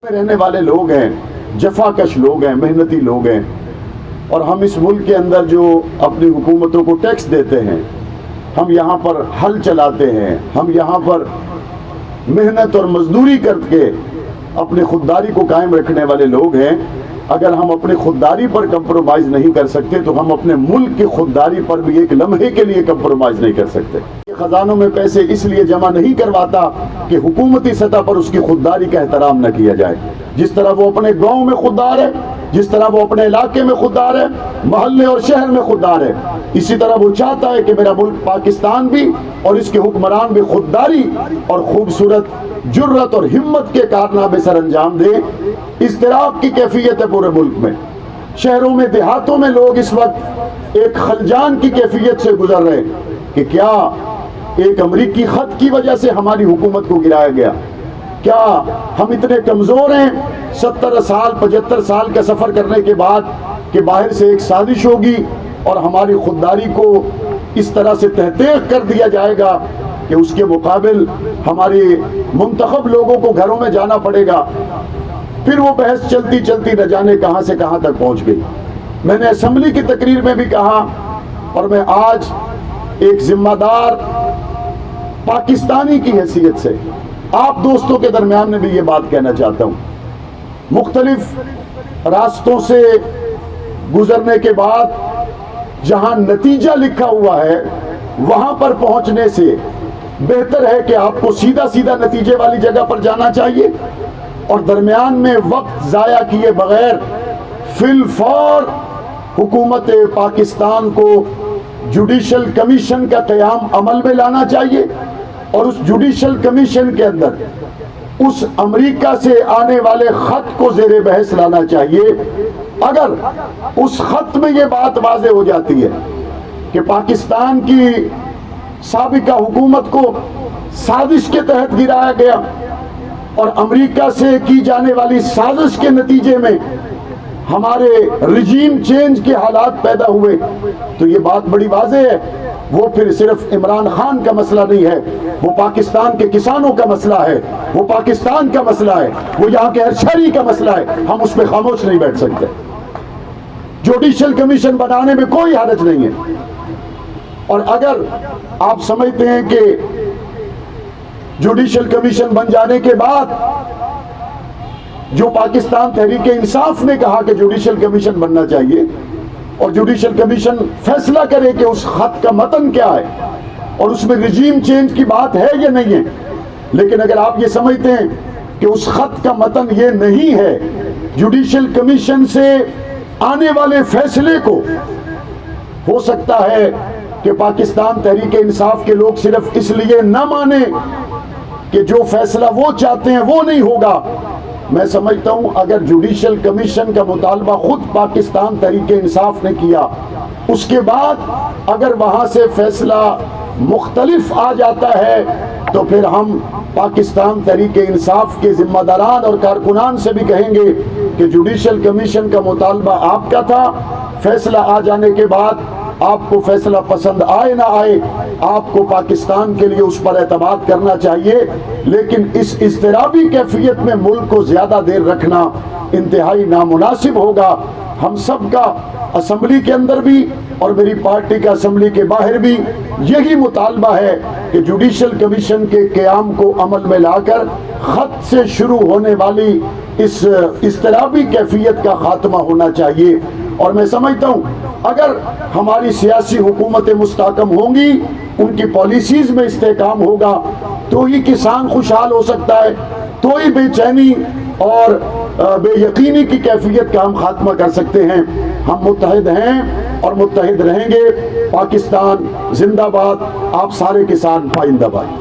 میں رہنے والے لوگ ہیں، جفا کش لوگ ہیں، محنتی لوگ ہیں، اور ہم اس ملک کے اندر جو اپنی حکومتوں کو ٹیکس دیتے ہیں، ہم یہاں پر ہل چلاتے ہیں، ہم یہاں پر محنت اور مزدوری کر کے اپنی خودداری کو قائم رکھنے والے لوگ ہیں۔ اگر ہم اپنی خودداری پر کمپرومائز نہیں کر سکتے تو ہم اپنے ملک کی خودداری پر بھی ایک لمحے کے لیے کمپرومائز نہیں کر سکتے۔ خزانوں میں پیسے اس لیے جمع نہیں کرواتا کہ حکومتی سطح پر اس کی خودداری کا احترام نہ کیا جائے۔ جس طرح وہ اپنے گاؤں میں خوددار ہے، جس طرح وہ اپنے علاقے میں خوددار ہے، محلے اور شہر میں خوددار ہے، اسی طرح وہ چاہتا ہے کہ میرا ملک پاکستان بھی اور اس کے حکمران بھی خودداری اور خوبصورت جرت اور ہمت کے کارنامے سر انجام دے۔ اضطراب کی کیفیت ہے پورے ملک میں، شہروں میں دیہاتوں میں لوگ اس وقت ایک خلجان کی کیفیت سے گزر رہے کہ کیا ایک امریکی خط کی وجہ سے ہماری حکومت کو گرایا گیا؟ کیا ہم اتنے کمزور ہیں 70 سال 75 سال کا سفر کرنے کے بعد کہ باہر سے ایک سازش ہوگی اور ہماری خودداری کو اس طرح سے تحقیق کر دیا جائے گا کہ اس کے مقابل ہمارے منتخب لوگوں کو گھروں میں جانا پڑے گا؟ پھر وہ بحث چلتی چلتی نہ جانے کہاں سے کہاں تک پہنچ گئی۔ میں نے اسمبلی کی تقریر میں بھی کہا، اور میں آج ایک ذمہ دار پاکستانی کی حیثیت سے آپ دوستوں کے درمیان میں بھی یہ بات کہنا چاہتا ہوں، مختلف راستوں سے گزرنے کے بعد جہاں نتیجہ لکھا ہوا ہے وہاں پر پہنچنے سے بہتر ہے کہ آپ کو سیدھا سیدھا نتیجے والی جگہ پر جانا چاہیے، اور درمیان میں وقت ضائع کیے بغیر فی الفور حکومت پاکستان کو جوڈیشل کمیشن کا قیام عمل میں لانا چاہیے، اور اس جوڈیشل کمیشن کے اندر اس امریکہ سے آنے والے خط کو زیر بحث لانا چاہیے۔ اگر اس خط میں یہ بات واضح ہو جاتی ہے کہ پاکستان کی سابقہ حکومت کو سازش کے تحت گرایا گیا اور امریکہ سے کی جانے والی سازش کے نتیجے میں ہمارے رجیم چینج کے حالات پیدا ہوئے، تو یہ بات بڑی واضح ہے، وہ پھر صرف عمران خان کا مسئلہ نہیں ہے، وہ پاکستان کے کسانوں کا مسئلہ ہے، وہ پاکستان کا مسئلہ ہے، وہ یہاں کے ہر شہری کا مسئلہ ہے۔ ہم اس پہ خاموش نہیں بیٹھ سکتے۔ جوڈیشل کمیشن بنانے میں کوئی حرج نہیں ہے، اور اگر آپ سمجھتے ہیں کہ جوڈیشل کمیشن بن جانے کے بعد جو پاکستان تحریک انصاف نے کہا کہ جوڈیشل کمیشن بننا چاہیے اور جوڈیشل کمیشن فیصلہ کرے کہ اس خط کا متن کیا ہے اور اس میں رجیم چینج کی بات ہے یا نہیں ہے، لیکن اگر آپ یہ سمجھتے ہیں کہ اس خط کا متن یہ نہیں ہے، جوڈیشل کمیشن سے آنے والے فیصلے کو ہو سکتا ہے کہ پاکستان تحریک انصاف کے لوگ صرف اس لیے نہ مانیں کہ جو فیصلہ وہ چاہتے ہیں وہ نہیں ہوگا۔ میں سمجھتا ہوں اگر جوڈیشل کمیشن کا مطالبہ خود پاکستان تحریک انصاف نے کیا، اس کے بعد اگر وہاں سے فیصلہ مختلف آ جاتا ہے تو پھر ہم پاکستان تحریک انصاف کے ذمہ داران اور کارکنان سے بھی کہیں گے کہ جوڈیشل کمیشن کا مطالبہ آپ کا تھا، فیصلہ آ جانے کے بعد آپ کو فیصلہ پسند آئے نہ آئے، آپ کو پاکستان کے لیے اس پر اعتماد کرنا چاہیے، لیکن اس اضطرابی کیفیت میں ملک کو زیادہ دیر رکھنا انتہائی نامناسب ہوگا۔ ہم سب کا اسمبلی کے اندر بھی اور میری پارٹی کا اسمبلی کے باہر بھی یہی مطالبہ ہے کہ جوڈیشل کمیشن کے قیام کو عمل میں لا کر خط سے شروع ہونے والی اس اضطرابی کیفیت کا خاتمہ ہونا چاہیے۔ اور میں سمجھتا ہوں اگر ہماری سیاسی حکومتیں مستحکم ہوں گی، ان کی پالیسیز میں استحکام ہوگا، تو ہی کسان خوشحال ہو سکتا ہے، تو ہی بے چینی اور بے یقینی کی کیفیت کا ہم خاتمہ کر سکتے ہیں۔ ہم متحد ہیں اور متحد رہیں گے۔ پاکستان زندہ باد، آپ سارے کسان پائندہ باد۔